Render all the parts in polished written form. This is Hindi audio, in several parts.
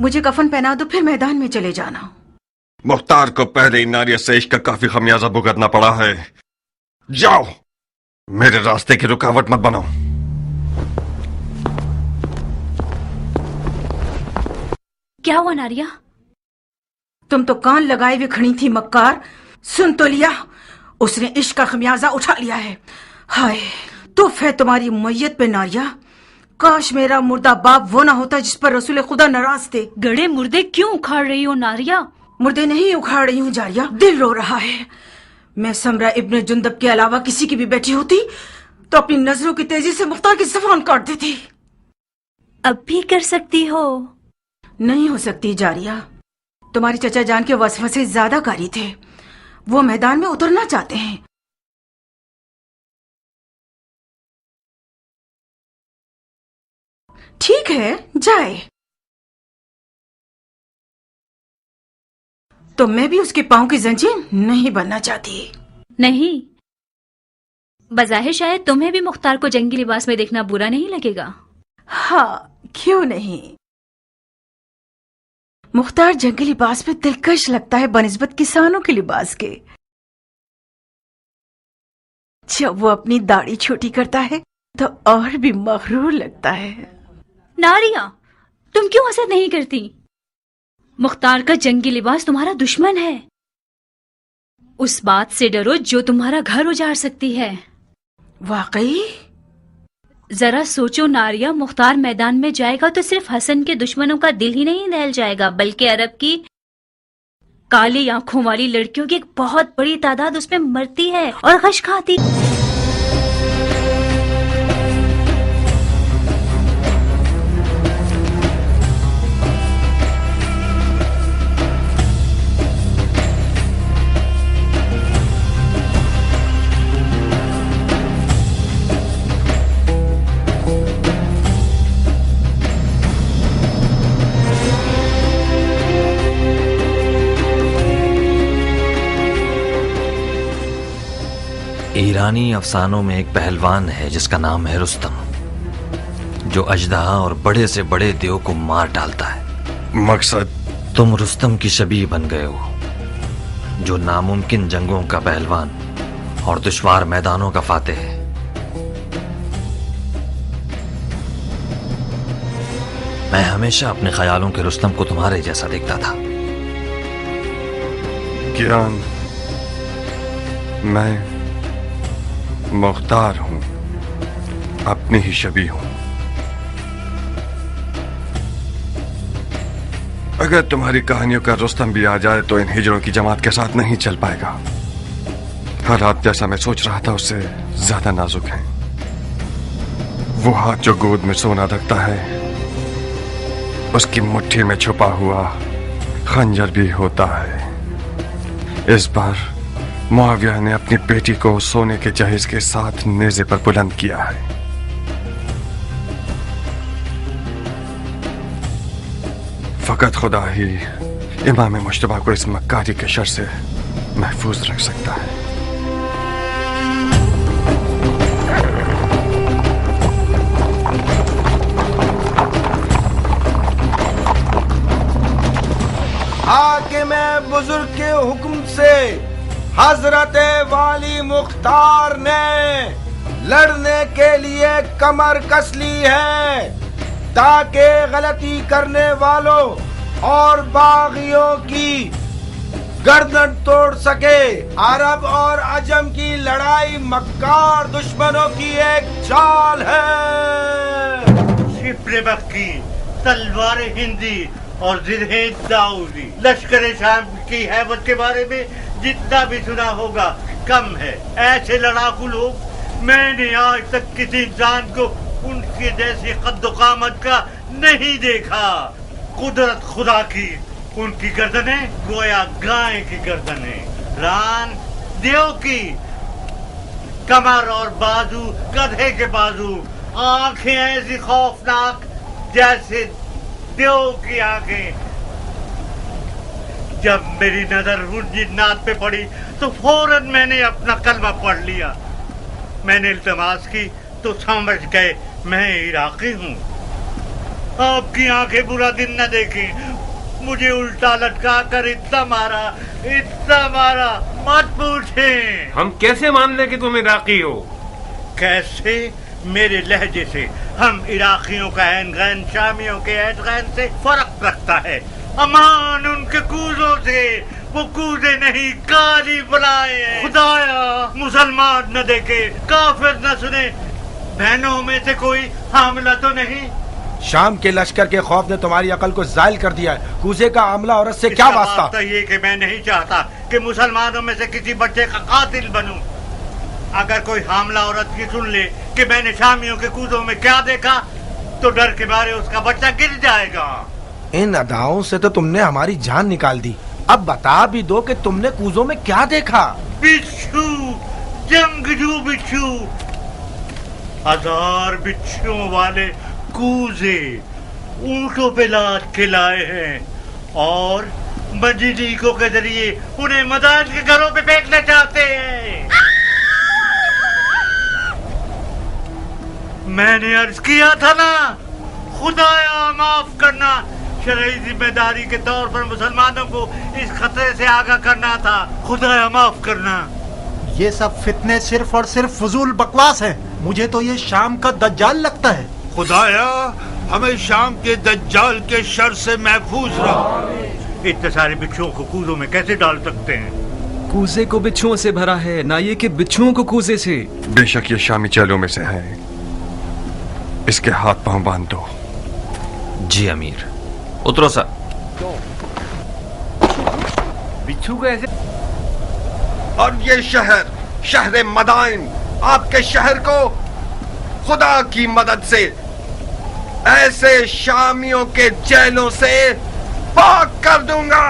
मुझे कफन पहना दो, फिर मैदान में चले जाना। मुख्तार को पहले इन नारिया से इश्क का काफी खमियाजा भुगतना पड़ा है। जाओ, मेरे रास्ते की रुकावट मत बनो। क्या हुआ नारिया? तुम तो कान लगाए हुए खड़ी थी मक्कार। सुन तो लिया, उसने इश्क का खमियाजा उठा लिया है। हाय तुफ है तुम्हारी मैयत पे नारिया। काश मेरा मुर्दा बाप वो ना होता जिस पर रसूल खुदा नाराज थे। गड़े मुर्दे क्यों उखाड़ रही हो नारिया? मुर्दे नहीं उखाड़ रही हूँ जारिया, दिल रो रहा है। मैं समरा इब्ने जुंदब के अलावा किसी की भी बैठी होती तो अपनी नजरों की तेजी से मुख्तार की ज़बान काट देती। अब भी कर सकती हो। नहीं हो सकती जारिया, तुम्हारी चचा जान के वसवसे ज्यादा कारी थे। वो मैदान में उतरना चाहते हैं। ठीक है जाए, तो मैं भी उसके पांव की जंजीर नहीं बनना चाहती। नहीं, बज़ाहिर शायद तुम्हें भी मुख्तार को जंगी लिबास में देखना बुरा नहीं लगेगा। हाँ क्यों नहीं, मुख्तार जंगी लिबास में दिलकश लगता है बनिस्बत किसानों के लिबास के। जब वो अपनी दाढ़ी छोटी करता है तो और भी मगरूर लगता है। नारिया, तुम क्यों हसद नहीं करती? मुख्तार का जंगी लिबास तुम्हारा दुश्मन है। उस बात से डरो जो तुम्हारा घर उजाड़ सकती है। वाकई? जरा सोचो नारिया, मुख्तार मैदान में जाएगा तो सिर्फ हसन के दुश्मनों का दिल ही नहीं दहल जाएगा, बल्कि अरब की काली आंखों वाली लड़कियों की एक बहुत बड़ी तादाद उसमें मरती है और गश खाती। ईरानी अफसानों में एक पहलवान है जिसका नाम है रुस्तम, जो अजदहा और बड़े से बड़े देव को मार डालता है। मकसद? तुम रुस्तम की शबीह बन गए हो, जो नामुमकिन जंगों का पहलवान और दुश्वार मैदानों का फातेह है। मैं हमेशा अपने ख्यालों के रुस्तम को तुम्हारे जैसा देखता था। कियान, मैं मुख्तार हूं, अपनी ही शबीह हूं। अगर तुम्हारी कहानियों का रुस्तम भी आ जाए तो इन हिजड़ों की जमात के साथ नहीं चल पाएगा। हालात जैसा मैं सोच रहा था उससे ज्यादा नाजुक हैं। वो हाथ जो गोद में सोना रखता है, उसकी मुट्ठी में छुपा हुआ खंजर भी होता है। इस बार मुआविया ने अपनी बेटी को सोने के जहेज के साथ नेज़े पर बुलंद किया है। फकत खुदा ही इमाम मुश्तबा को इस मक्कारी के शर से महफूज रख सकता है। हाकिम बुजुर्ग के हुक्म से हजरत वाली मुख्तार ने लड़ने के लिए कमर कस ली है, ताकि गलती करने वालों और बागियों की गर्दन तोड़ सके। अरब और अजम की लड़ाई मक्कार दुश्मनों की एक चाल है। शिप्रे बक्की, तलवार हिंदी और जिरहे दाऊदी, लश्कर शाम की हैबत के बारे में जितना भी सुना होगा कम है। ऐसे लड़ाकू लोग मैंने आज तक किसी इंसान को उनके जैसी कद्दो-कामत का नहीं देखा। कुदरत खुदा की, उनकी गर्दनें गोया गाय की गर्दनें, रान देव की, कमर और बाजू गधे के बाजू, आंखें ऐसी खौफनाक जैसे देव की आंखें। जब मेरी नजर उन जिन्नात पे पड़ी तो फौरन मैंने अपना कलमा पढ़ लिया। मैंने इल्तमास की तो समझ गए मैं इराकी हूँ। आपकी आंखें बुरा दिन न देखें, मुझे उल्टा लटका कर इतना मारा, मत पूछे। हम कैसे मान लें कि तुम इराकी हो? कैसे? मेरे लहजे से हम इराकियों का ऐन गैन शामियों के ऐन गैन से फर्क रखता है। अमान उनके कूजों से, वो कूजे नहीं काली बुलाए। खुदाया मुसलमान न देखे, काफिर न सुने, बहनों में से कोई हामला तो नहीं? शाम के लश्कर के खौफ ने तुम्हारी अकल को जायल कर दिया है। कूजे का आमला औरत से क्या वास्ता? तो ये कि मैं नहीं चाहता कि मुसलमानों में से किसी बच्चे का कातिल बनूं। अगर कोई हामला औरत की सुन ले कि मैंने शामियों के कूजों में क्या देखा, तो डर के मारे उसका बच्चा गिर जाएगा। इन अदाओं से तो तुमने हमारी जान निकाल दी। अब बता भी दो कि तुमने कूजों में क्या देखा? बिच्छू, जंगजू बिच्छू, 1000 बिच्छुओं वाले कूजे ऊंटों पे लाद के लाए हैं और मजीदीकों के जरिए उन्हें मदान के घरों पे फेंकना चाहते हैं। मैंने अर्ज किया था ना, खुदाया माफ करना, शरई जिम्मेदारी के तौर पर मुसलमानों को इस खतरे से आगाह करना था। खुदाया माफ करना। ये सब फितने सिर्फ और सिर्फ फजूल बकवास है। मुझे तो ये शाम का दज्जाल लगता है। खुदाया हमें शाम के दज्जाल के शर से महफूज रहो। इतने सारे बिच्छुओं को कूजों में कैसे डाल सकते हैं? कूजे को बिच्छुओं से भरा है, ना ये कि बिच्छुओं को कूजे से। बेशक ये शामी चेलों में से है, इसके हाथ पांव बांध दो। जी अमीर। उतरो सर। बिच्छू कैसे? और ये शहर मदाइन, आपके शहर को खुदा की मदद से ऐसे शामियों के जेलों से पाक कर दूंगा।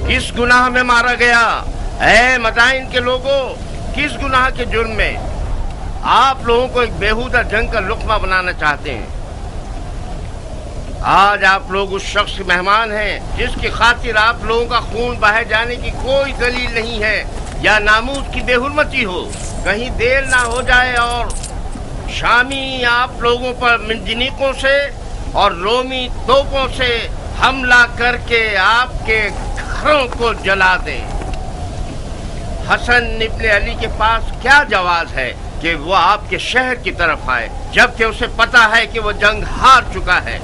किस गुनाह में मारा गया? ऐ मदाइन के लोगों, किस गुनाह के जुर्म में? आप लोगों को एक बेहुदा जंग का लुक्मा बनाना चाहते हैं। आज आप लोग उस शख्स के मेहमान हैं जिसकी खातिर आप लोगों का खून बहाए जाने की कोई दलील नहीं है या नामूस की बेहुरमती हो। कहीं देर ना हो जाए और शामी आप लोगों पर मिंजनीकों से और रोमी तोपों से हमला करके आपके घरों को जला दे। हसन इब्ने अली के पास क्या जवाज है कि वो आपके शहर की तरफ आए, जबकि उसे पता है कि वो जंग हार चुका है।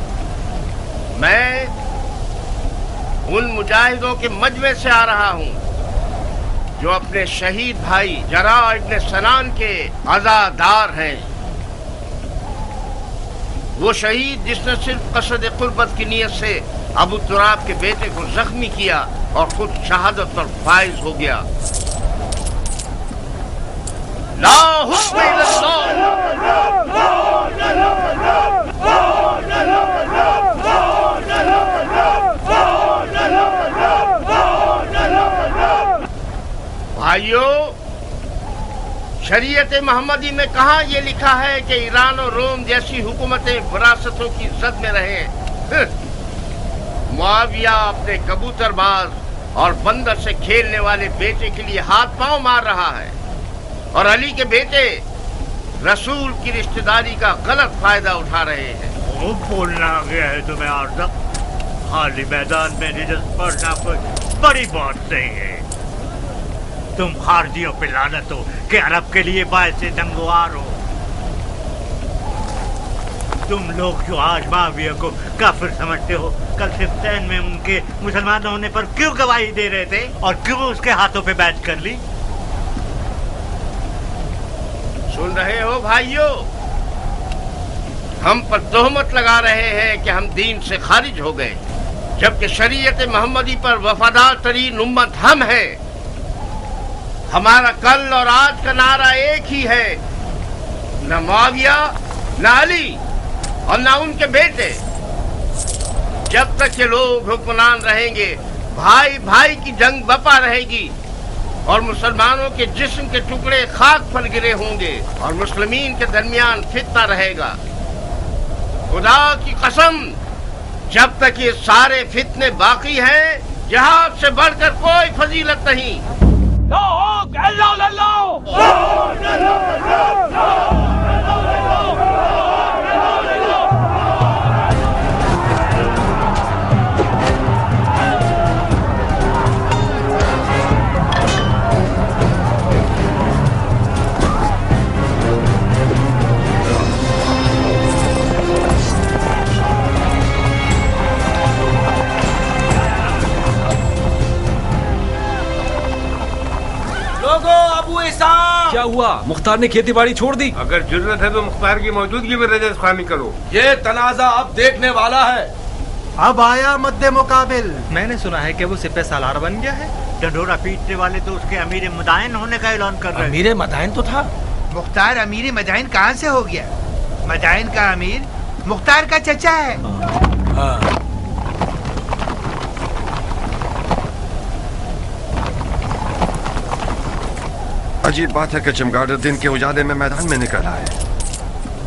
मैं उन मुजाहिदों के मजमे से आ रहा हूँ जो अपने शहीद भाई जरा इब्ने सनान के अज़ादार हैं। वो शहीद जिसने सिर्फ कसद कुर्बत की नीयत से अबू तुराब के बेटे को जख्मी किया और खुद शहादत पर फाइज हो गया। ला हुक्म भाइयों, शरीयत मोहम्मदी में कहाँ ये लिखा है कि ईरान और रोम जैसी हुकूमतें विरासतों की जद में रहें? मुआविया अपने कबूतरबाज और बंदर से खेलने वाले बेटे के लिए हाथ पांव मार रहा है और अली के बेटे रसूल की रिश्तेदारी का गलत फायदा उठा रहे हैं। वो बोलना आ गया है तुम्हें आर्ज़ा? खाली मैदान में रिजल्ट पढ़ना कोई बड़ी बात नहीं है। तुम खारजियों पे लानत हो कि अरब के लिए बायस नंगवार हो। तुम लोग जो आज माविया को काफिर समझते हो, कल सिफ्तैन में उनके मुसलमान होने पर क्यों गवाही दे रहे थे और क्यों उसके हाथों पे बैठ कर ली? सुन रहे हो भाइयों, हम पर तोहमत लगा रहे हैं कि हम दीन से खारिज हो गए, जबकि शरीयत मोहम्मदी पर वफादार तरीन उम्मत हम हैं। हमारा कल और आज का नारा एक ही है, न मुआविया, न अली और न उनके बेटे। जब तक ये लोग हुक्मरान रहेंगे, भाई भाई की जंग बपा रहेगी और मुसलमानों के जिस्म के टुकड़े खाक पर गिरे होंगे और मुस्लिमीन के दरमियान फितना रहेगा। खुदा की कसम, जब तक ये सारे फितने बाकी हैं, जिहाद से बढ़कर कोई फजीलत नहीं। क्या हुआ? मुख्तार ने खेती बाड़ी छोड़ दी? अगर जरूरत है तो मुख्तार की मौजूदगी में रजस खानी करो। ये तनाजा अब देखने वाला है। अब आया मद्दे मुकाबिल। मैंने सुना है कि वो सिपह सालार बन गया है। डंडोरा पीटने वाले तो उसके अमीर मदाइन होने का ऐलान कर रहे हैं। अमीर मदाइन तो था। मुख्तार अमीर मदाइन कहाँ से हो गया? मदाइन का अमीर मुख्तार का चचा है। हाँ। अजीब बात है कि चमगादड़ दिन के उजाले में मैदान में निकला है।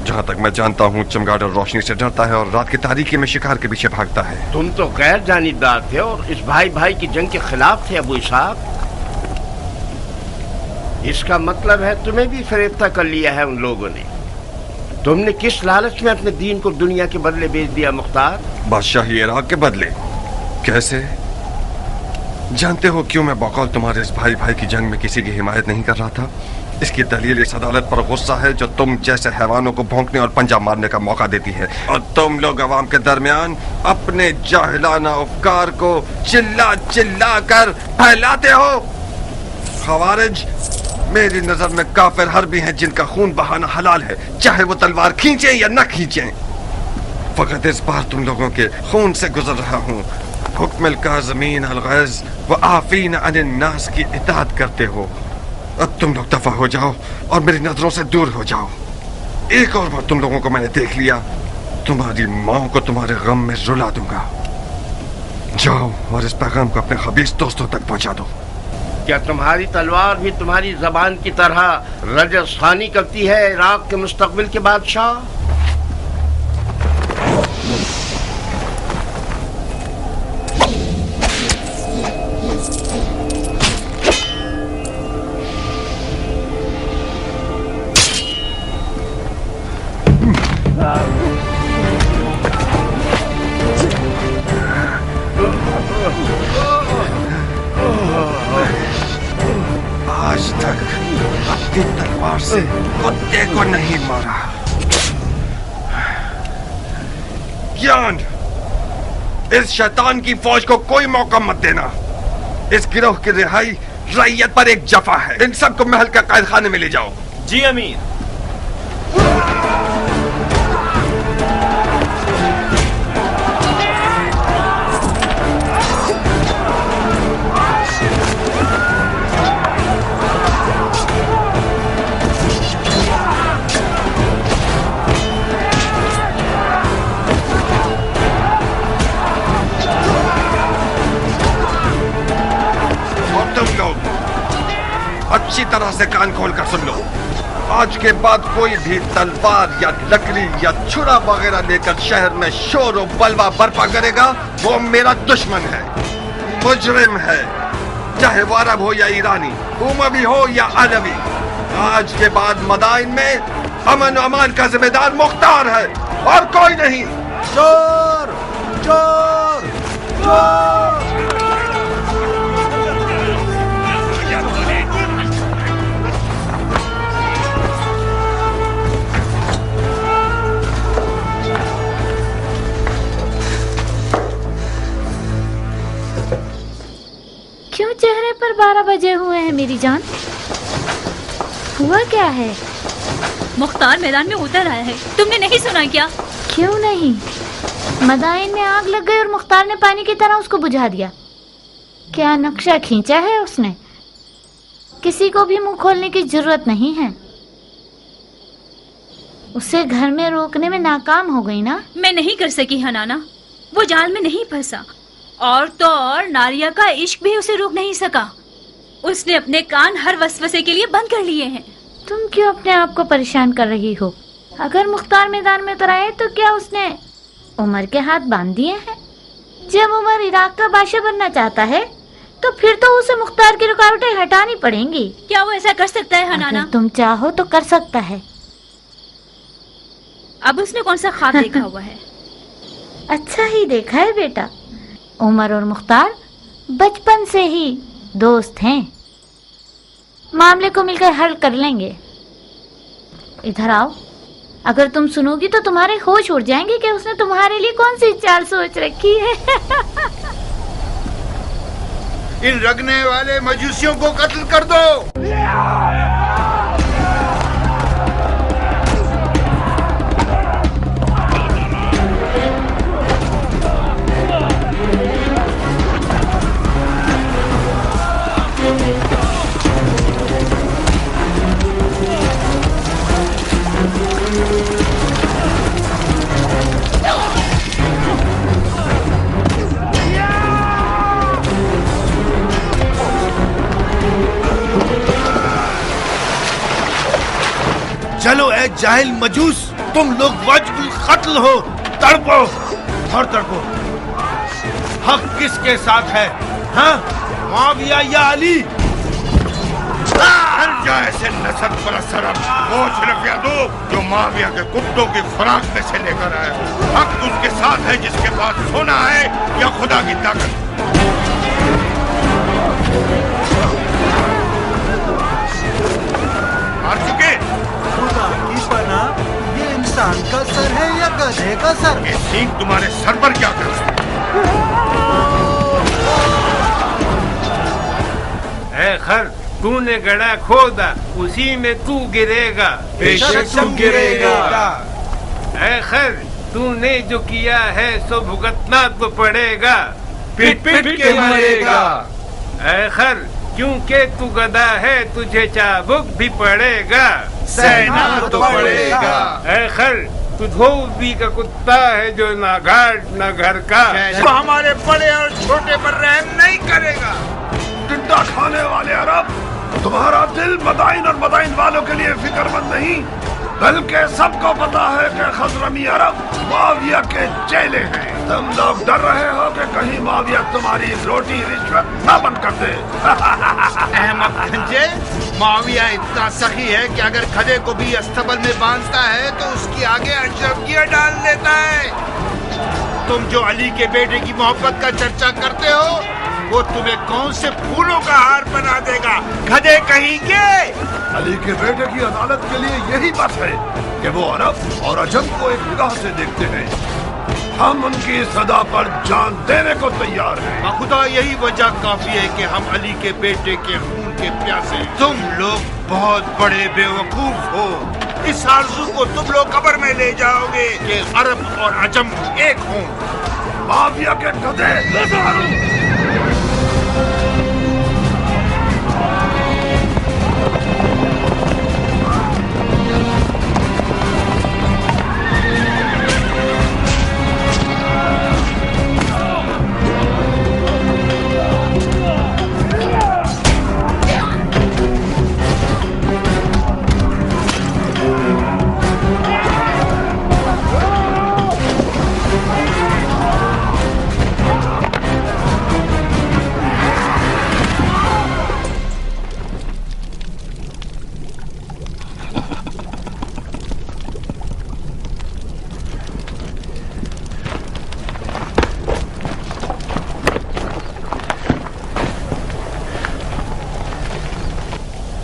जहाँ तक मैं जानता हूँ, चमगादड़ रोशनी से डरता है और रात की तारीकी में शिकार के पीछे भागता है। तुम तो गैर जानिबदार थे और इस भाई भाई की जंग के खिलाफ थे अबू इसहाक। इसका मतलब है तुम्हें भी फरेफ्ता कर लिया है उन लोगों ने। तुमने किस लालच में अपने दीन को दुनिया के बदले बेच दिया मुख्तार? बादशाही इराक के बदले? कैसे? जानते हो क्यों मैं बकौल तुम्हारे इस भाई भाई की जंग में किसी की हिमायत नहीं कर रहा था? इसकी दलील इस अदालत पर गुस्सा है जो तुम जैसे हैवानों को भौंकने और पंजा मारने का मौका देती है, और तुम लोग अवाम के दरमियान अपने जाहिलाना अफकार को चिल्ला चिल्ला कर फैलाते हो। खवारिज मेरी नजर में काफिर हर्बी हैं जिनका खून बहाना हलाल है, चाहे वो तलवार खींचे या न खींचे। फकत इस बार तुम लोगों के खून से गुजर रहा हूँ। हुक्म काज़मीन अल-गैज़ व आफ़ीन अनिन नास की इताअत करते हो। अब तुम लोग दफा हो जाओ और मेरी नजरों से दूर हो जाओ। एक और बार तुम लोगों को मैंने देख लिया, तुम्हारी माँ को तुम्हारे गम में रुला दूंगा। जाओ और इस पैगाम को अपने खबीस दोस्तों तक पहुंचा दो। क्या तुम्हारी तलवार भी तुम्हारी जबान की तरह रजस खानी करती है इराक के मुस्तकबिल के बादशाह? आज तक अपनी तलवार से कुत्ते को नहीं मारा। ज्ञान, इस शैतान की फौज को कोई मौका मत देना। इस गिरोह की रिहाई रैयत पर एक जफा है। इन सबको महल के कैद खाने में ले जाओ। जी अमीर। अच्छी तरह से कान खोल कर सुन लो। आज के बाद कोई भी तलवार या लकड़ी या छुरा वगैरह लेकर शहर में शोर और बलवा बर्पा करेगा, वो मेरा दुश्मन है, मुजरिम है, चाहे वो अरब हो या ईरानी, उमवी हो या अरबी। आज के बाद मदाइन में अमन और अमान का जिम्मेदार मुख्तार है और कोई नहीं। चोर चोर चोर। क्यों चेहरे पर 12 बजे हुए हैं मेरी जान? हुआ क्या है? मुख्तार मैदान में उतर आया है, तुमने नहीं सुना क्या? क्यों नहीं? मदाइन में आग लग गई और मुख्तार ने पानी की तरह उसको बुझा दिया। क्या नक्शा खींचा है उसने? किसी को भी मुंह खोलने की जरूरत नहीं है। उसे घर में रोकने में नाकाम हो गई ना? मैं नहीं कर सकी हनाना, वो जाल में नहीं फंसा। और तो और नारिया का इश्क भी उसे रोक नहीं सका। उसने अपने कान हर वसवसे के लिए बंद कर लिए हैं। तुम क्यों अपने आप को परेशान कर रही हो? अगर मुख्तार मैदान में उतर आए तो क्या उसने उमर के हाथ बांध दिए हैं? जब उमर इराक का बादशाह बनना चाहता है तो फिर तो उसे मुख्तार की रुकावटें हटानी पड़ेंगी। क्या वो ऐसा कर सकता है हनाना? तुम चाहो तो कर सकता है। अब उसने कौन सा ख्वाब देखा हुआ है? अच्छा ही देखा है बेटा। उमर और मुख्तार बचपन से ही दोस्त हैं। मामले को मिलकर हल कर लेंगे। इधर आओ। अगर तुम सुनोगी तो तुम्हारे होश उड़ जाएंगे कि उसने तुम्हारे लिए कौन सी चाल सोच रखी है। इन रगने वाले मजूसियों को कत्ल कर दो। चलो ए जाहिल मजूस, तुम लोग वज्बुल कत्ल हो। तड़पो और तड़पो। हक किसके साथ है? हाँ, मुआविया या अली? ऐसे नसब पर असर वो सिर्फ यादव जो मुआविया के कुत्तों की खुराक में से लेकर आया। हक उसके साथ है जिसके पास सोना है या खुदा की ताकत। मार चुके खुदा की पनाह, ये इंसान का सर है या गधे का सर? ये सींग तुम्हारे सर पर क्या कर रहा है? खर, तूने गड़ा खोदा, उसी में तू गिरेगा। बेशक तुम गिरेगा। है खर, तूने जो किया है सो भुगतना तो पड़ेगा। पिट पिट के मरेगा। है खर, क्योंकि तू गधा है तुझे चाबुक भी पड़ेगा। सहना तो पड़ेगा। है खर, तू धोबी का कुत्ता है जो ना घाट ना घर का। वो हमारे बड़े और छोटे पर रहम नहीं करेगा। टिड्डा खाने वाले अरब, तुम्हारा दिल मदाइन और मदाइन वालों के लिए फिक्रमंद नहीं, बल्कि सबको पता है कि खजरमी अरब मुआविया के चेले हैं। तुम लोग डर रहे हो कि कहीं मुआविया तुम्हारी रोटी रिश्वत न बंद कर दे। अहमद गंजे, मुआविया इतना सखी है कि अगर खदे को भी अस्तबल में बांधता है तो उसकी आगे अशरफियां डाल देता है। तुम जो अली के बेटे की मोहब्बत का चर्चा करते हो, वो तुम्हें कौन से फूलों का हार बना देगा? गधे कहेंगे। अली के बेटे की अदालत के लिए यही बात है कि वो अरब और अजम को एक निगाह से देखते हैं। हम उनकी सदा पर जान देने को तैयार हैं। खुदा, यही वजह काफी है कि हम अली के बेटे के खून के प्यासे। तुम लोग बहुत बड़े बेवकूफ हो। इस आरज़ू को तुम लोग कब्र में ले जाओगे कि अरब और अजम एक हों। मुआविया के गधे।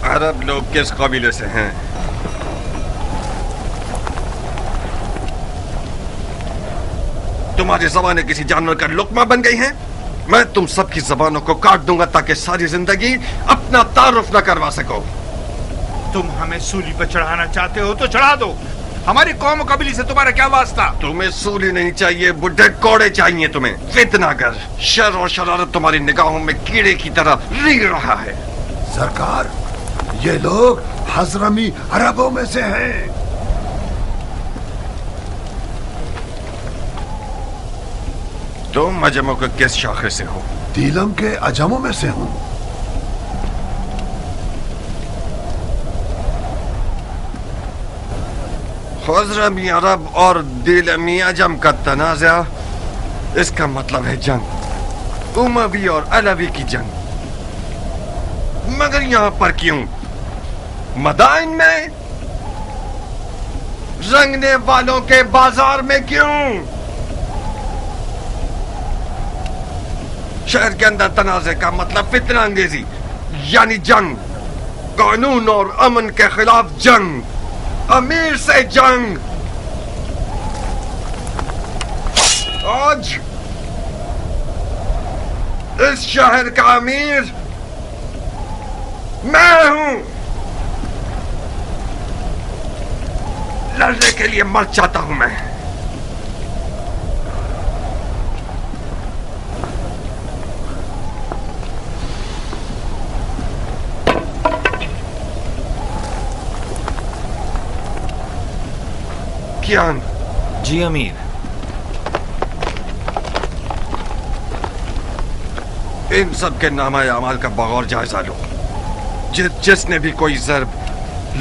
अरब लोग किस कबीले से हैं? तुम्हारी जबानें किसी जानवर का लुकमा बन गई हैं? मैं तुम सबकी जबानों को काट दूंगा ताकि सारी जिंदगी अपना तारुफ न करवा सको। तुम हमें सूली पर चढ़ाना चाहते हो तो चढ़ा दो। हमारी कौम कबीले से तुम्हारा क्या वास्ता? तुम्हें सूली नहीं चाहिए, बुढ़े कोड़े चाहिए तुम्हें। फितनागर, शर और शरारत तुम्हारी निगाहों में कीड़े की तरह रीढ़ रहा है। सरकार, ये लोग हजरमी अरबों में से हैं। तुम अजमों के किस शाखे से हो? तीलम के अजमों में से हूँ। हज़रमी अरब और दिलमी अजम का तनाज़ा, इसका मतलब है जंग, उमवी और अलवी की जंग। मगर यहां पर क्यों? मदाइन में, रंगने वालों के बाजार में क्यों? शहर के अंदर तनाज़े का मतलब फितना अंगेजी, यानी जंग, कानून और अमन के खिलाफ जंग, अमीर से जंग। आज इस शहर का अमीर मैं हूं। लड़ने के लिए मर जाता हूं मैं। कियान। जी अमीर। इन सब के नामा अमाल का बगौर जायजा लो। जिसने भी कोई ज़र्ब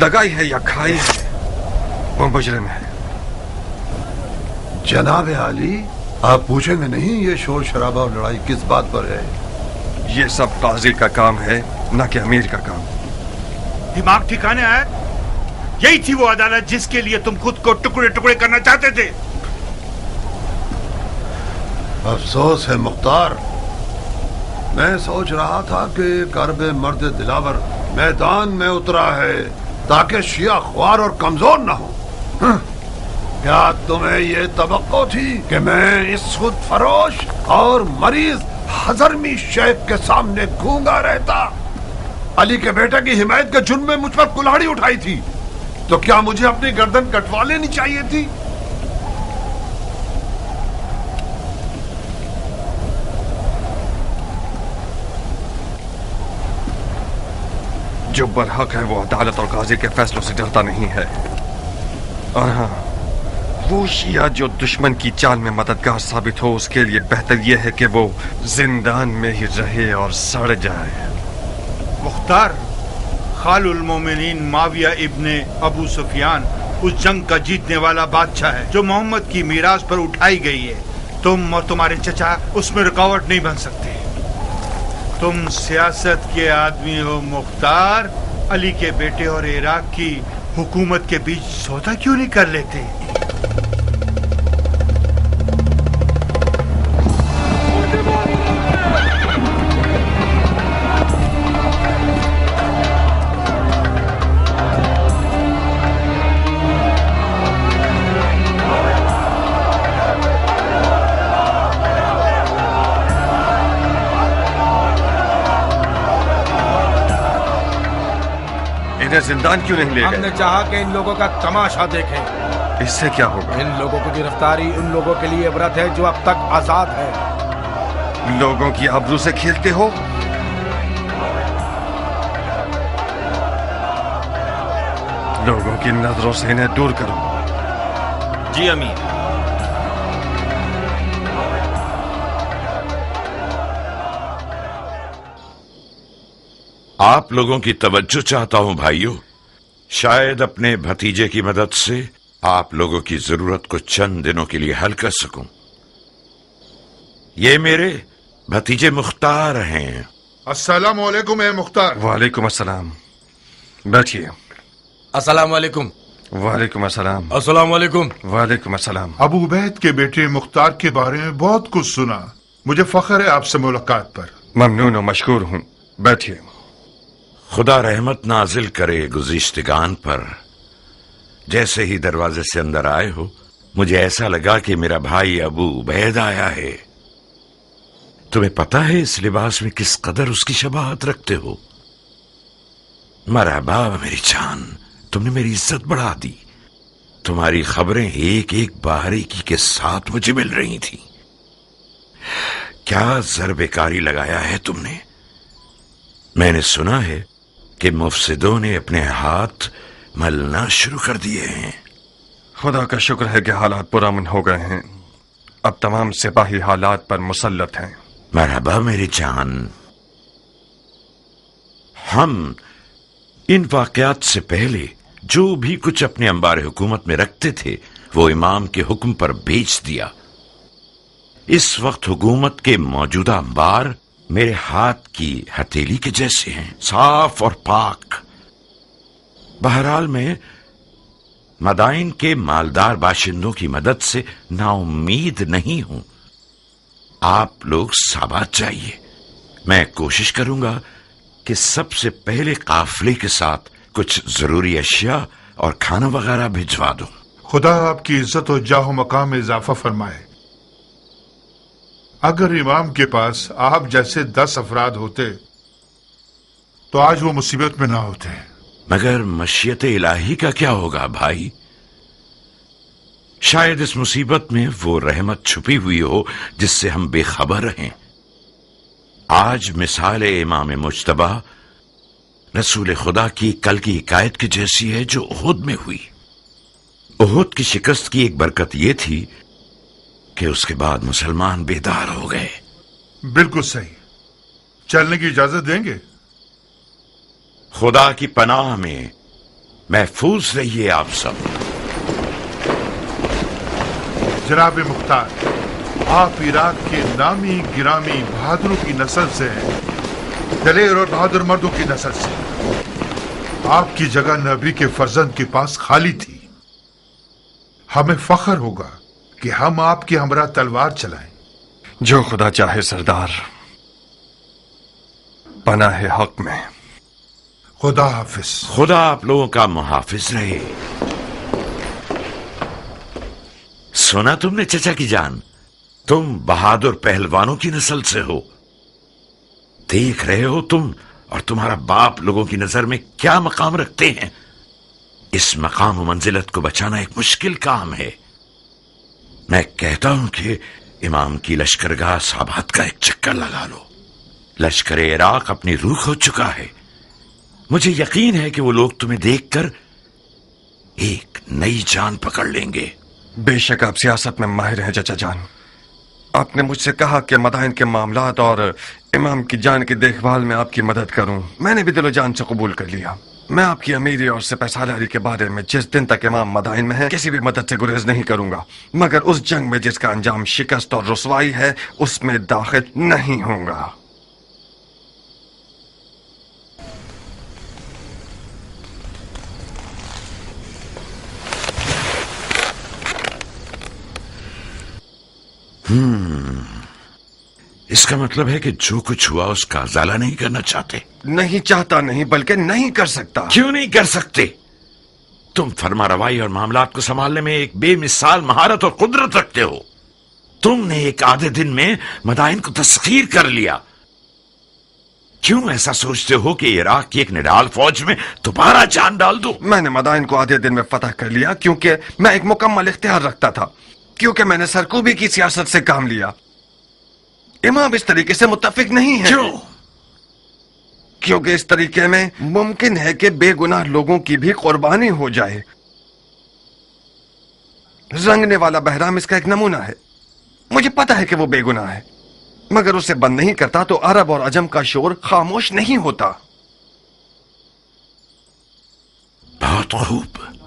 लगाई है या खाई है वो मुजरिम है। जनाब आली, आप पूछेंगे नहीं ये शोर शराबा और लड़ाई किस बात पर है? ये सब काजी का काम है, न कि अमीर का काम। दिमाग ठिकाने आया? यही थी वो अदालत जिसके लिए तुम खुद को टुकड़े टुकड़े करना चाहते थे। अफसोस है मुख्तार, मैं सोच रहा था कि कर्ब मर्द दिलावर मैदान में उतरा है ताकि शिया ख्वार और कमजोर न हो। क्या तुम्हें ये तवक्को थी कि मैं इस खुद फरोश और मरीज हजरमी शेख के सामने गूंगा रहता? अली के बेटे की हिमायत के जुर्म में मुझ पर कुल्हाड़ी उठाई थी, तो क्या मुझे अपनी गर्दन कटवा लेनी चाहिए थी? जो बरहक है वो अदालत और काजी के फैसलों से डरता नहीं है। और हाँ, वो शिया जो दुश्मन की चाल में मददगार साबित हो, उसके लिए बेहतर यह है कि वो जिंदान में ही रहे और सड़ जाए। मुख्तार, खालुल मोमिनीन माविया इब्ने अबू सुफियान उस जंग का जीतने वाला बादशाह है जो मोहम्मद की मीरास पर उठाई गई है। तुम और तुम्हारे चचा उसमें रुकावट नहीं बन सकते। तुम सियासत के आदमी हो मुख्तार। अली के बेटे और इराक की हुकूमत के बीच सौदा क्यों नहीं कर लेते? इन्हें जिंदान क्यों नहीं ले गए? हमने चाहा कि इन लोगों का तमाशा देखें। इससे क्या होगा? इन लोगों की गिरफ्तारी उन लोगों के लिए इबरत है जो अब तक आजाद है। लोगों की आबरू से खेलते हो? लोगों की नजरों से इन्हें दूर करो। जी अमीर। आप लोगों की तवज्जो चाहता हूं भाइयों। शायद अपने भतीजे की मदद से आप लोगों की जरूरत को चंद दिनों के लिए हल कर सकूं। ये मेरे भतीजे मुख्तार हैं। अस्सलाम वालेकुम ए मुख्तार। वालेकुम अस्सलाम। बैठिए। अस्सलाम वालेकुम। वालेकुम अस्सलाम। अस्सलाम वालेकुम। वालेकुम अस्सलाम। अबू उबैद के बेटे मुख्तार के बारे में बहुत कुछ सुना। मुझे फख्र है आपसे मुलाकात पर। ममनून और मशकूर हूं। बैठिए। खुदा रहमत नाजिल करे गुज़िश्तगान पर। जैसे ही दरवाजे से अंदर आए हो, मुझे ऐसा लगा कि मेरा भाई अबू उबैद आया है। तुम्हें पता है इस लिबास में किस कदर उसकी शबाहत रखते हो? मरहबा मेरी जान, तुमने मेरी इज्जत बढ़ा दी। तुम्हारी खबरें एक एक बारीकी के साथ मुझे मिल रही थी। क्या ज़र्बेकारी लगाया है तुमने? मैंने सुना है कि मुफसिदों ने अपने हाथ मलना शुरू कर दिए हैं। खुदा का शुक्र है कि हालात पुरअमन हो गए हैं। अब तमाम सिपाही हालात पर मुसल्लत हैं। मरहबा मेरी जान। हम इन वाकयात से पहले जो भी कुछ अपने अंबार हुकूमत में रखते थे वो इमाम के हुक्म पर बेच दिया। इस वक्त हुकूमत के मौजूदा अंबार मेरे हाथ की हथेली के जैसे हैं, साफ और पाक। बहरहाल मैं मदाइन के मालदार बाशिंदों की मदद से नाउम्मीद नहीं हूं। आप लोग साबात चाहिए। मैं कोशिश करूंगा कि सबसे पहले काफिले के साथ कुछ जरूरी अशिया और खाना वगैरह भिजवा दूं। खुदा आपकी इज्जत और जाहो मकाम में इजाफा फरमाए। अगर इमाम के पास आप जैसे 10 अफराद होते तो आज वो मुसीबत में ना होते। मगर मशीयत इलाही का क्या होगा भाई? शायद इस मुसीबत में वो रहमत छुपी हुई हो जिससे हम बेखबर रहें। आज मिसाल इमाम मुज्तबा रसूल खुदा की कल की हिकायत की जैसी है जो उहुद में हुई। उहुद की शिकस्त की एक बरकत यह थी कि उसके बाद मुसलमान बेदार हो गए। बिल्कुल सही। चलने की इजाजत देंगे? खुदा की पनाह में महफूज रहिए आप सब। जनाब मुख्तार, आप इराक के नामी गिरामी बहादुरों की नस्ल से हैं, दलेर और बहादुर मर्दों की नस्ल से। आपकी जगह नबी के फर्जंद के पास खाली थी। हमें फख्र होगा कि हम आपके हमरा तलवार चलाएं। जो खुदा चाहे सरदार, पनाह हक में। खुदा हाफिज। खुदा आप लोगों का मुहाफिज रहे। सुना तुमने चचा की जान, तुम बहादुर पहलवानों की नस्ल से हो। देख रहे हो तुम और तुम्हारा बाप लोगों की नजर में क्या मकाम रखते हैं। इस मकाम मंजिलत को बचाना एक मुश्किल काम है। मैं कहता हूं कि इमाम की लश्करगाह साबात का एक चक्कर लगा लो। लश्कर इराक अपनी रूह खो चुका है। मुझे यकीन है कि वो लोग तुम्हें देखकर एक नई जान पकड़ लेंगे। बेशक आप सियासत में माहिर हैं चचा जान। आपने मुझसे कहा कि मदाइन के मामलात और इमाम की जान की देखभाल में आपकी मदद करूं। मैंने भी दिलो जान से कबूल कर लिया। मैं आपकी अमीरी और सिपहसालारी के बारे में जिस दिन तक इमाम मदाइन में है किसी भी मदद से गुरेज नहीं करूंगा, मगर उस जंग में जिसका अंजाम शिकस्त और रुसवाई है उसमें दाखिल नहीं होऊंगा। इसका मतलब है कि जो कुछ हुआ उसका उजाला नहीं करना चाहते। नहीं चाहता नहीं, बल्कि नहीं कर सकता। क्यों नहीं कर सकते? तुम फरमा रवाई और मामलात को संभालने में एक बेमिसाल महारत और कुदरत रखते हो। तुमने एक आधे दिन में मदाइन को तस्खीर कर लिया। क्यों ऐसा सोचते हो कि इराक की एक निडाल फौज में दोबारा जान डाल दो? मैंने मदाइन को आधे दिन में फतह कर लिया क्योंकि मैं एक मुकम्मल इख्तियार रखता था, क्योंकि मैंने सरकूबी की सियासत से काम लिया। इमाम इस तरीके से मुत्तफिक नहीं है। क्यों? क्योंकि इस तरीके में मुमकिन है कि बेगुनाह लोगों की भी कुर्बानी हो जाए। रंगने वाला बहराम इसका एक नमूना है। मुझे पता है कि वो बेगुनाह है, मगर उसे बंद नहीं करता तो अरब और अजम का शोर खामोश नहीं होता। बहुत खूब,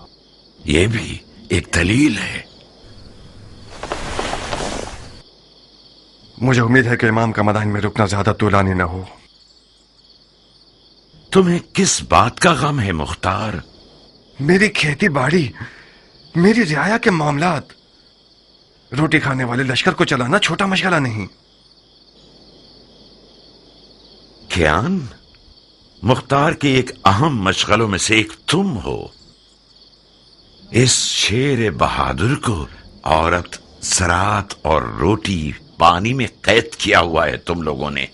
यह भी एक दलील है। मुझे उम्मीद है कि इमाम का मदाइन में रुकना ज्यादा तूलानी न हो। तुम्हें किस बात का गम है मुख्तार? मेरी खेती बाड़ी, मेरी रियाया के मामलात। रोटी खाने वाले लश्कर को चलाना छोटा मशगला नहीं। कियान, मुख्तार के एक अहम मशगलों में से एक तुम हो। इस शेर बहादुर को औरत, ज़राअत और रोटी पानी में कैद किया हुआ है तुम लोगों ने।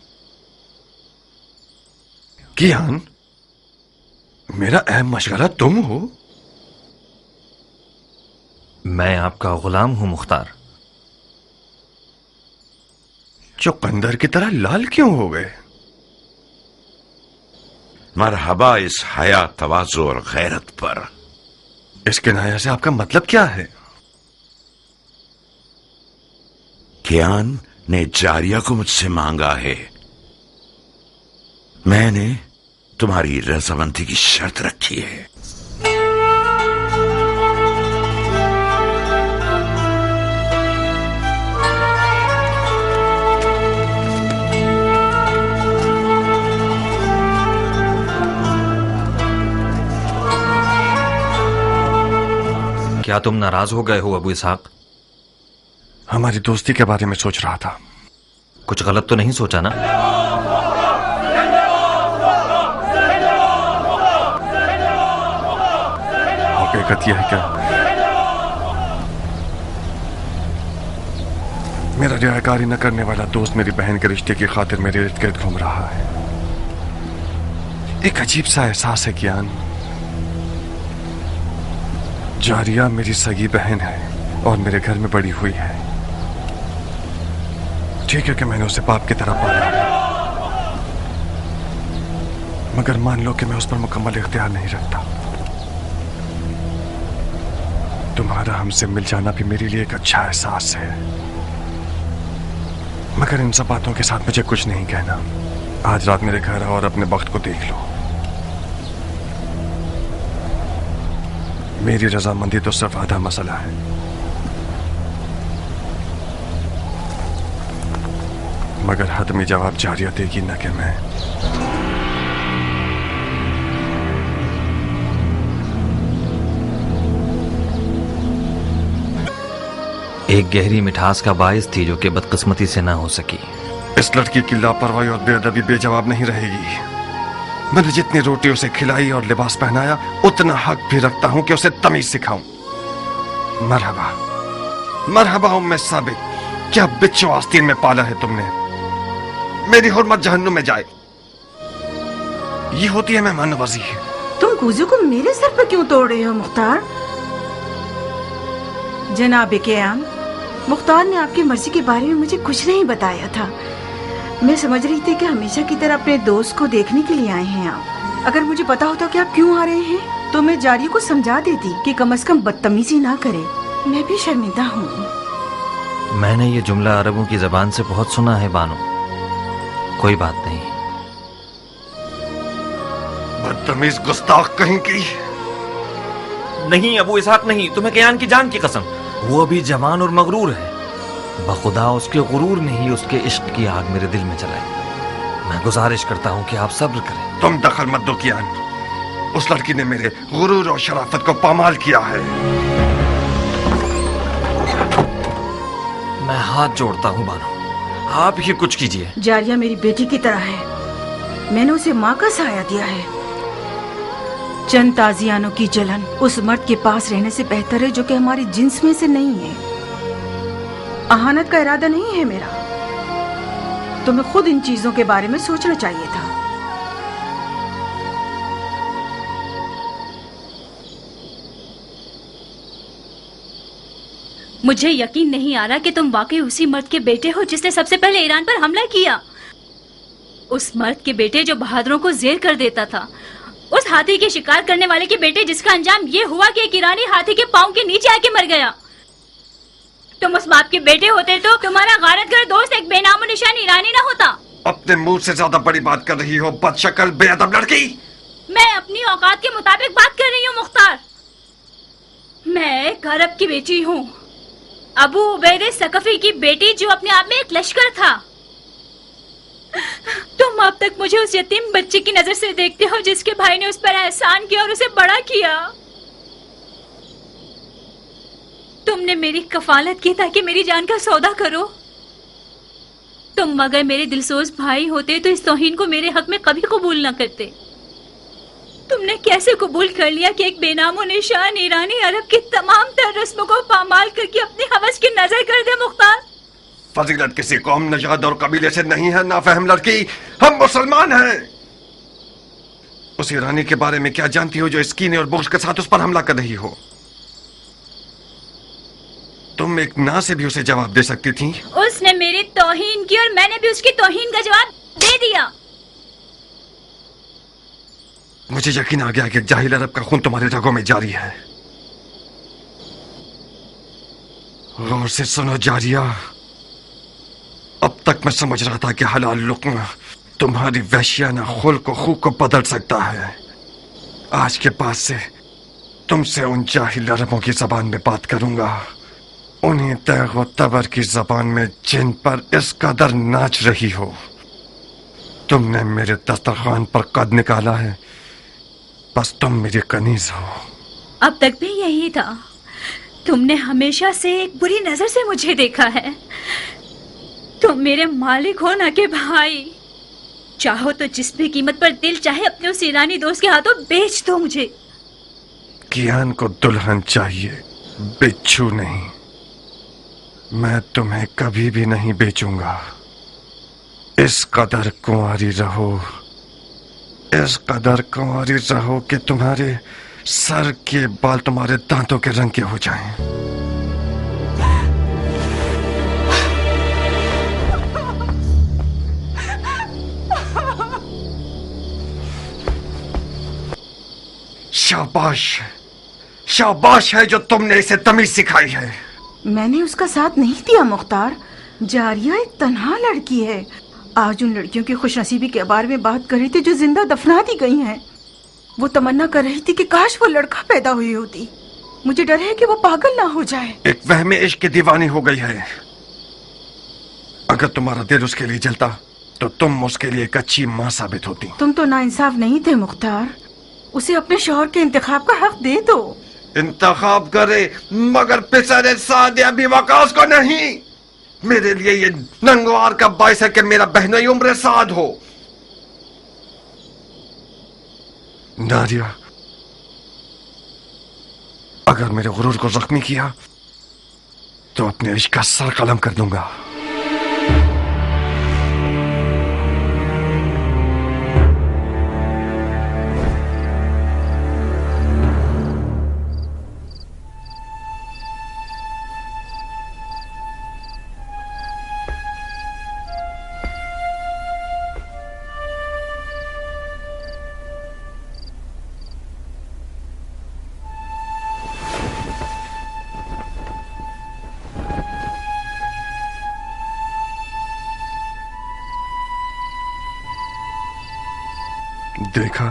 कियान, मेरा अहम मशगला तुम हो? मैं आपका गुलाम हूं मुख्तार। चुकंदर की तरह लाल क्यों हो गए? मरहबा इस हया, तवाज़ु और गैरत पर। इस किनाया से आपका मतलब क्या है? कियान ने जारिया को मुझसे मांगा है। मैंने तुम्हारी रजामंदी की शर्त रखी है। क्या तुम नाराज हो गए हो अबू इसहाक? हमारी दोस्ती के बारे में सोच रहा था। कुछ गलत तो नहीं सोचा ना? हकीकत यह है क्या मेरा रियाकारी न करने वाला दोस्त मेरी बहन के रिश्ते की खातिर मेरे इर्द गिर्द घूम रहा है। एक अजीब सा एहसास है ज्ञान। जारिया मेरी सगी बहन है और मेरे घर में बड़ी हुई है। ठीक है कि मैंने उसे बाप की तरह पाला है, मगर मान लो कि मैं उस पर मुकम्मल इख्तियार नहीं रखता। तुम्हारा हमसे मिल जाना भी मेरे लिए एक अच्छा एहसास है, मगर इन सब बातों के साथ मुझे कुछ नहीं कहना। आज रात मेरे घर आओ और अपने वक्त को देख लो। मेरी रजामंदी तो सिर्फ आधा मसला है। मगर हतमी जवाब जारिया देगी न कि मैं। एक गहरी मिठास का बायस थी जो कि बदकिस्मती से ना हो सकी। इस लड़की की लापरवाही और बेअदबी बेजवाब नहीं रहेगी। मैंने जितनी रोटी उसे खिलाई और लिबास पहनाया, उतना हक भी रखता हूं कि उसे तमीज सिखाऊं। मरहबा मरहबा उम्मे साबिक, क्या बिच्छू आस्तीन में पाला है तुमने। मेरी हुर्मत जहन्नुम में जाए। ये होती है मेहमान नवाजी। तुम कूजू को मेरे सर पर क्यों तोड़ रहे हो मुख्तार? जनाब क़याम, मुख्तार ने आपकी मर्जी के बारे में मुझे कुछ नहीं बताया था। मैं समझ रही थी कि हमेशा की तरह अपने दोस्त को देखने के लिए आए हैं आप। अगर मुझे पता होता कि आप क्यों आ रहे हैं तो मैं जारिया को समझा देती कि कम से कम बदतमीजी ना करे। मैं भी शर्मिंदा हूँ। मैंने ये जुमला अरबों की जबान से बहुत सुना है बानो। कोई बात नहीं। बदतमीज गुस्ताख कहीं की। नहीं अबू इसहाक नहीं, तुम्हें क़यान की जान की कसम। वो अभी जवान और मगरूर है। बखुदा उसके गुरूर ने ही उसके इश्क की आग मेरे दिल में जलाई। मैं गुजारिश करता हूँ कि आप सब्र करें। तुम दखल मत दो कियान। उस लड़की ने मेरे गुरूर और शराफत को पामाल किया है। मैं हाथ जोड़ता हूँ बानो, आप ही कुछ कीजिए। जारिया मेरी बेटी की तरह है। मैंने उसे माँ का साया दिया है। चंद ताजियानों की जलन उस मर्द के पास रहने से बेहतर है जो कि हमारी जिन्स में से नहीं है। अहानत का इरादा नहीं है मेरा। तुम्हें खुद इन चीजों के बारे में सोचना चाहिए था। मुझे यकीन नहीं आ रहा कि तुम वाकई उसी मर्द के बेटे हो जिसने सबसे पहले ईरान पर हमला किया। उस मर्द के बेटे जो बहादुरों को जेर कर देता था। उस हाथी के शिकार करने वाले के बेटे जिसका अंजाम ये हुआ कि एक ईरानी हाथी के पांव के नीचे आके मर गया। तुम उस बाप के बेटे होते तो तुम्हारा गारतगर दोस्त एक बेनामो निशान ईरानी ना होता। अपने मुंह से ज्यादा बड़ी बात कर रही हो बदशक्ल बेअदब लड़की। मैं अपनी औकात के मुताबिक बात कर रही हूँ मुख्तार। मैं एक अरब की बेटी हूँ, अबू उबैदे सकफी की बेटी जो अपने आप में एक लश्कर था। तुम अब तक मुझे उस यतीम बच्चे की नजर से देखते हो जिसके भाई ने उस पर एहसान किया और उसे बड़ा किया। तुमने मेरी कफालत की ताकि मेरी जान का सौदा करो। तुम अगर मेरे दिलसोज भाई होते तो इस तौहीन को मेरे हक में कभी कबूल न करते। तुमने कैसे कबूल कर लिया कि एक बेनामो निशान ईरानी अरब की तमाम तर रस्मों को पामाल करके अपनी हवस की नजर कर दे मुख्तार? फजीलत किसी कौम, नजाद और कबीले से नहीं है नाफहम लड़की। हम मुसलमान हैं। उस ईरानी के बारे में क्या जानती हो जो इस कीने और बुग़्ज़ के साथ उस पर हमला कर रही हो? तुम एक ना से भी उसे जवाब दे सकती थी। उसने मेरी तौहीन की और मैंने भी उसकी तौहीन का जवाब दे दिया। मुझे यकीन आ गया कि जाहिल अरब का खून तुम्हारे रगों में जारी है। गौर से सुनो जारिया, अब तक मैं समझ रहा था कि हलाल लुक्मा तुम्हारी वहशियाना खुल्क को खूब को बदल सकता है। आज के बाद से तुमसे उन जाहिल अरबों की जबान में बात करूंगा, उन्हीं तैग व तबर की जबान में जिन पर इस कदर नाच रही हो। तुमने मेरे दस्तरखान पर कद निकाला है, बस तुम मेरी कनीज हो। अब तक भी यही था। तुमने हमेशा से एक बुरी नजर से मुझे देखा है। तुम मेरे मालिक हो ना कि भाई। चाहो तो जिस भी कीमत पर दिल चाहे अपने उस ईरानी दोस्त के हाथों बेच दो मुझे। कियान को दुल्हन चाहिए, बिच्छू नहीं। मैं तुम्हें कभी भी नहीं बेचूंगा। इस कदर कुंवारी रहो, इस कदर कुंवारी रहो कि तुम्हारे सर के बाल तुम्हारे दांतों के रंग के हो जाएं। शाबाश, शाबाश है जो तुमने इसे तमीज सिखाई है। मैंने उसका साथ नहीं दिया मुख्तार। जारिया एक तन्हा लड़की है। आज उन लड़कियों की खुशनसीबी के बारे में बात कर रही थी जो जिंदा दफना दी गई हैं। वो तमन्ना कर रही थी कि काश वो लड़का पैदा हुई होती। मुझे डर है कि वो पागल ना हो जाए। एक वहमे इश्क की दीवानी हो गई है। अगर तुम्हारा दिल उसके लिए जलता तो तुम उसके लिए एक अच्छी माँ साबित होती। तुम तो नाइंसाफ नहीं थे मुख्तार। उसे अपने शौहर के इंतखाब का हक दे दो। इंतखाब करे मगर पिसरे साद अभी वकास को नहीं। मेरे लिए ये नंगवार का बाइस है कि मेरा बहनोई उम्र साद हो। नारिया, अगर मेरे गुरूर को जख्मी किया तो अपने इश्क का सर कलम कर दूंगा। देखा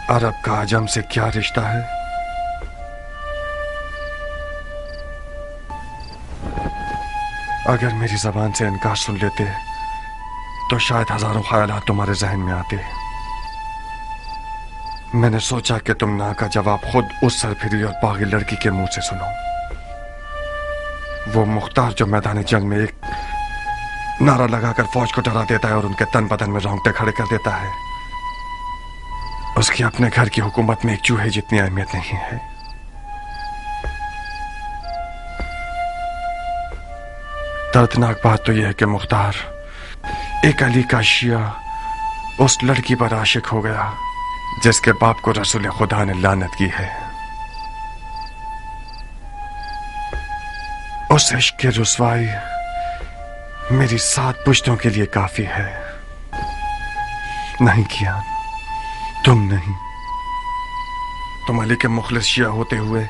अरब का आजम से क्या रिश्ता है। अगर मेरी जबान से इनकार सुन लेते तो शायद हजारों ख्यालात तुम्हारे जहन में आते। मैंने सोचा कि तुम ना का जवाब खुद उस सरफिरी और पागल लड़की के मुंह से सुनो। वो मुख्तार जो मैदान जंग में एक नारा लगाकर फौज को डरा देता है और उनके तन बदन में रोंगटे खड़े कर देता है, उसकी अपने घर की हुकूमत में एक चूहे जितनी अहमियत नहीं है। दर्दनाक बात तो यह है कि मुख्तार एक अली का शिया उस लड़की पर आशिक हो गया जिसके बाप को रसूल खुदा ने लानत की है। उस इश्क की रुसवाई मेरी 7 पुश्तों के लिए काफी है। नहीं किया, तुम नहीं। तुम अली के मुखलिस शिया होते हुए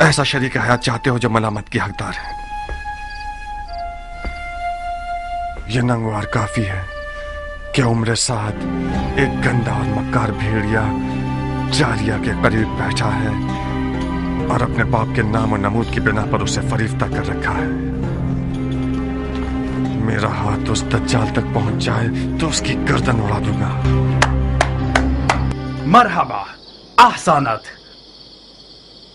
ऐसा शरीक हयात चाहते हो जो मलामत की हकदार है। यह नंगवार काफी है कि उम्र साद एक गंदा और मक्कार भेड़िया जारिया के करीब बैठा है और अपने बाप के नाम और नमूद की बिना पर उसे फरीफ्ता कर रखा है। मेरा हाथ उस दज्जाल तक पहुंच जाए तो उसकी गर्दन उड़ा दूंगा। मरहबा, ahsanat।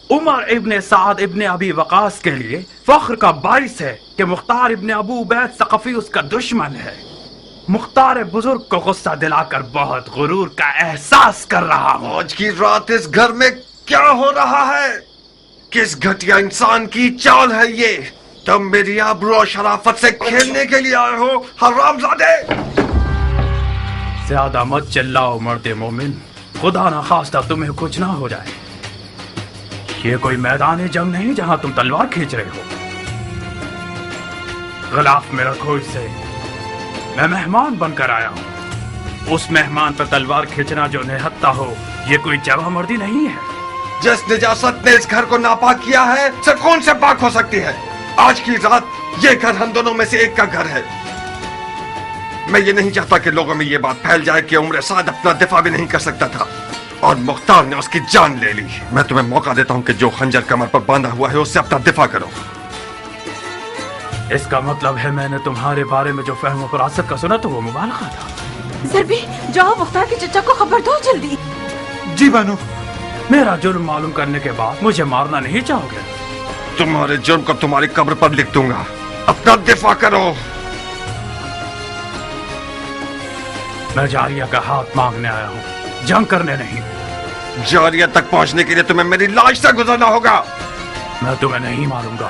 उमर इब्ने साद इब्ने अबी वकास के लिए फख्र का बाइस है कि मुख्तार इब्ने अबू उबैद सक़फ़ी उसका दुश्मन है। मुख्तार बुजुर्ग को गुस्सा दिलाकर बहुत गुरूर का एहसास कर रहा हूँ। आज की रात इस घर में क्या हो रहा है? किस घटिया इंसान की चाल है ये? तुम मेरी आबरू और शराफत से खेलने के लिए आए हो हरामजादे। ज्यादा मत चिल्लाओ मर्दे मोमिन, खुदा ना खास्ता तुम्हें कुछ ना हो जाए। ये कोई मैदान जंग नहीं जहां तुम तलवार खींच रहे हो। गिलाफ में रखो इसे। मैं मेहमान बनकर आया हूँ। उस मेहमान पर तलवार खींचना जो निहत्ता हो, ये कोई जवां मर्दी नहीं है। जिस निजासत ने इस घर को नापाक किया है, से कौन से पाक हो सकती है? आज की रात ये घर हम दोनों में से एक का घर है। मैं ये नहीं चाहता कि लोगों में ये बात फैल जाए कि उम्र साद अपना दिफा भी नहीं कर सकता था और मुख्तार ने उसकी जान ले ली। मैं तुम्हें मौका देता हूं कि जो खंजर कमर पर बांधा हुआ है उससे अपना दिफा करो। इसका मतलब है मैंने तुम्हारे बारे में जो फहम फरासत का सुना तो वो मुबालगा था। सरबी, जाओ मुख्तार के चचा को खबर दो जल्दी। जी बानू। मेरा जुर्म मालूम करने के बाद मुझे मारना नहीं चाहोगे? तुम्हारे जुर्म को तुम्हारी कब्र पर लिख दूंगा। अपना दिफा करो। मैं जारिया का हाथ मांगने आया हूँ, जंग करने नहीं। जारिया तक पहुंचने के लिए तुम्हें मेरी लाश से गुजरना होगा। मैं तुम्हें नहीं मारूंगा,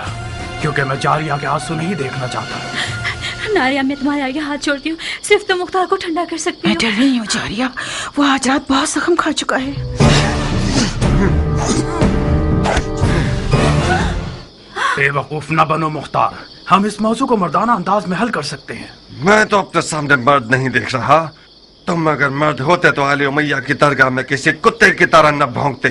क्योंकि मैं जारिया के आंसू नहीं देखना चाहता। नारिया, मैं तुम्हारे आगे हाथ जोड़ती हूँ, सिर्फ तुम मुख्तार को ठंडा कर सकती हो। मैं डर रही हूँ जारिया, वो आज रात बहुत जख्म खा चुका है। बेवकूफ न बनो मुख्तार, हम इस मौजू को मर्दाना अंदाज में हल कर सकते हैं। मैं तो अपने सामने मर्द नहीं देख रहा। तुम अगर मर्द होते तो आली उमैया की दरगाह में किसी कुत्ते की तरह न भौंकते।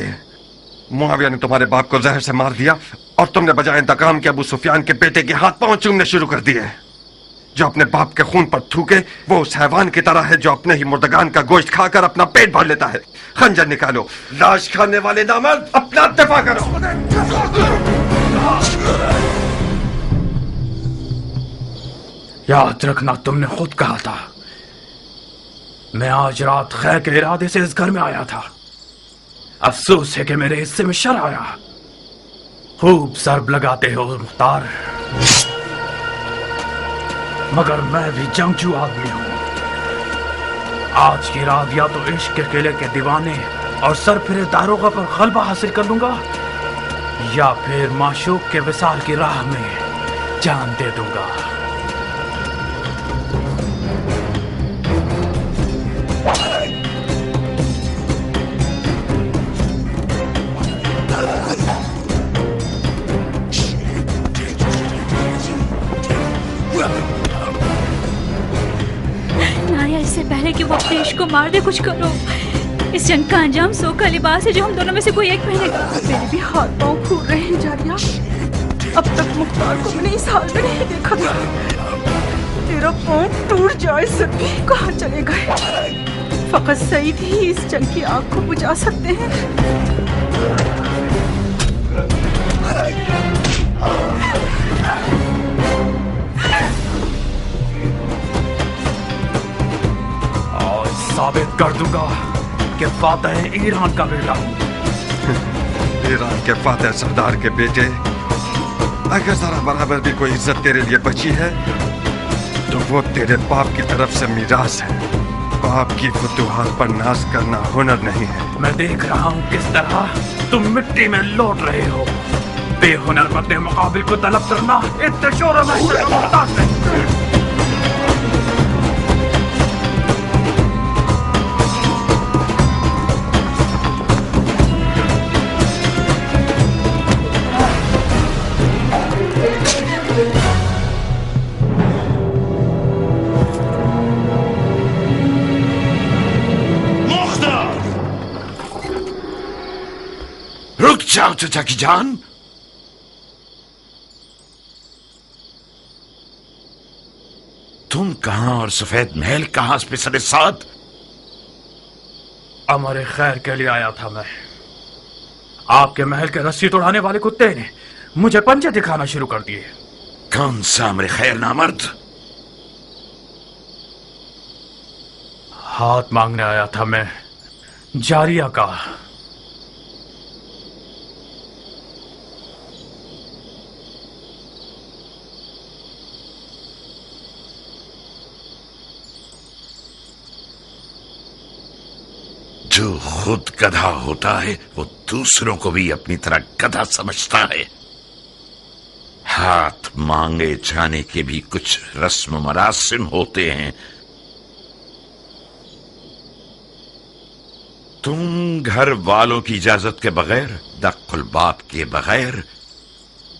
मुआविया ने तुम्हारे बाप को जहर से मार दिया और तुमने बजाय इंतकाम के अबू सुफियान के बेटे के हाथ पांव चूमने शुरू कर दिए। जो अपने बाप के खून पर थूके वो उस हैवान की तरह है जो अपने ही मुर्दगान का गोश्त खाकर अपना पेट भर लेता है। खंजर निकालो, लाश खाने वाले नामर्द, अपना दफा करो। याद रखना, तुमने खुद कहा था। मैं आज रात खैर के इरादे से इस घर में आया था। अफसोस है कि मेरे हिस्से में शर आया। खूब सरब लगाते हो मुख्तार, मगर मैं भी जंगजू आदमी हूं। आज की रात या तो इश्क के किले के दीवाने और सर फिरे दारोगा पर गलबा हासिल कर लूंगा, या फिर माशूक के विसाल की राह में जान दे दूंगा। नारिया, इससे पहले कि वो अपने इश्क को मार दे, कुछ करो। इस जंग का अंजाम सो का लिबास है जो हम दोनों में से कोई एक पहनेगा। मेरे भी हाथ पांव फूल रहे हैं जारिया। अब तक मुख्तार को मैंने इस हाल में नहीं देखा था। तेरा पांव टूट जाए सभी कहाँ चले गए। फकत सईद ही इस जंग की आग को बुझा सकते हैं। और साबित कर दूंगा कि फातेह ईरान का बेटा हूं। ईरान के फातेह सरदार के बेटे, अगर जरा बराबर भी कोई इज्जत तेरे लिए बची है तो वो तेरे बाप की तरफ से मीरास है। बाप की फतूहात पर नाज करना हुनर नहीं है। मैं देख रहा हूँ किस तरह तुम मिट्टी में लौट रहे हो। बेहुनर मर्द मुकाबिल को तलब करना इतने शोर में मुमताज है। रुक जाओ चाचा की जान। तुम कहां और सफेद महल कहां पिसरे साथ? अमर खैर के लिए आया था मैं। आपके महल के रस्सी तोड़ाने वाले कुत्ते ने मुझे पंजे दिखाना शुरू कर दिए। कौन सा अमर खैर नामर्द? हाथ मांगने आया था मैं, जारिया का। जो खुद गधा होता है वो दूसरों को भी अपनी तरह गधा समझता है। हाथ मांगे जाने के भी कुछ रस्म मरासिम होते हैं। तुम घर वालों की इजाजत के बगैर, दख्ल बाप के बगैर,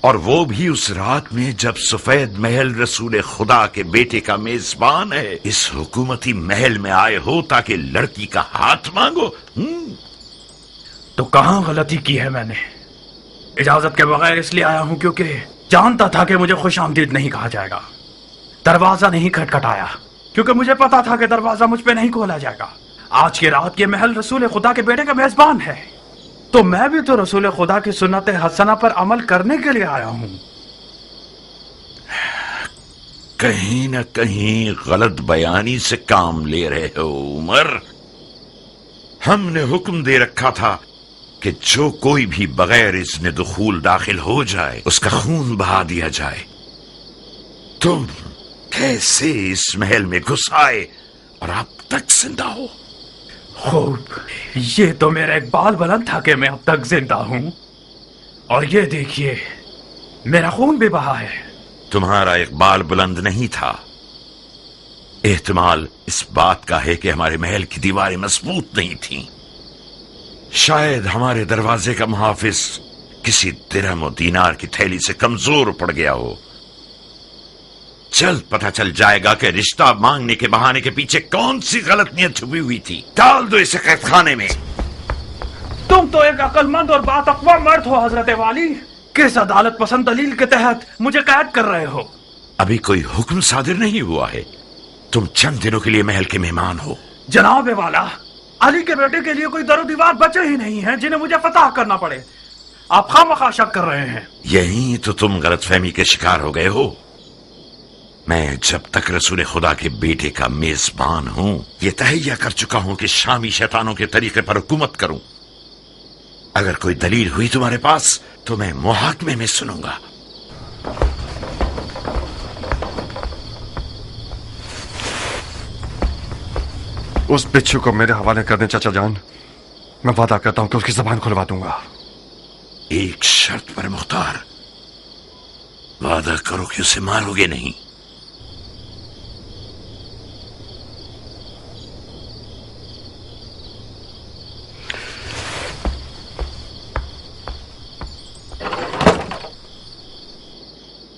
और वो भी उस रात में जब सफेद महल रसूल खुदा के बेटे का मेजबान है, इस हुकूमती महल में आए हो ताकि लड़की का हाथ मांगो। तो कहां गलती की है मैंने? इजाजत के बगैर इसलिए आया हूं क्योंकि जानता था कि मुझे खुशामदीद नहीं कहा जाएगा। दरवाजा नहीं खटखटाया क्योंकि मुझे पता था कि दरवाजा मुझ पे नहीं खोला जाएगा। आज की रात ये महल रसूल खुदा के बेटे का मेजबान है, तो मैं भी तो रसूल खुदा की सुन्नत हसना पर अमल करने के लिए आया हूं। कहीं न कहीं गलत बयानी से काम ले रहे हो उमर। हमने हुक्म दे रखा था कि जो कोई भी बगैर इज़्न दुखूल दाखिल हो जाए उसका खून बहा दिया जाए। तुम कैसे इस महल में घुस आए और अब तक जिंदा हो? खूब, ये तो मेरा इकबाल बुलंद था कि मैं अब तक जिंदा हूं, और ये देखिए मेरा खून भी बहा है। तुम्हारा इकबाल बुलंद नहीं था, एहतमाल इस बात का है कि हमारे महल की दीवारें मजबूत नहीं थीं। शायद हमारे दरवाजे का मुहाफिज किसी दिरहम और दीनार की थैली से कमजोर पड़ गया हो। जल्द पता चल जाएगा कि रिश्ता मांगने के बहाने के पीछे कौन सी गलत नीयत छुपी हुई थी। डाल दो इसे कैदखाने में। तुम तो एक अक्लमंद और बातकवा मर्द हो हजरत वाली। किस अदालत पसंद दलील के तहत मुझे कैद कर रहे हो? अभी कोई हुक्म सादिर नहीं हुआ है। तुम चंद दिनों के लिए महल के मेहमान हो। जनाब वाला, अली के बेटे के लिए कोई दरो दीवार बचे ही नहीं है जिन्हें मुझे फतह करना पड़े। आप खामखा शक कर रहे हैं। यही तो तुम गलतफहमी के शिकार हो गए हो। मैं जब तक रसूल खुदा के बेटे का मेजबान हूं, यह तहैया कर चुका हूं कि शामी शैतानों के तरीके पर हुकूमत करूं। अगर कोई दलील हुई तुम्हारे पास तो मैं मुहाकमे में सुनूंगा। उस बिच्छू को मेरे हवाले कर दें चाचा जान। मैं वादा करता हूं कि उसकी जबान खुलवा दूंगा। एक शर्त पर मुख्तार, वादा करो कि उसे मारोगे नहीं।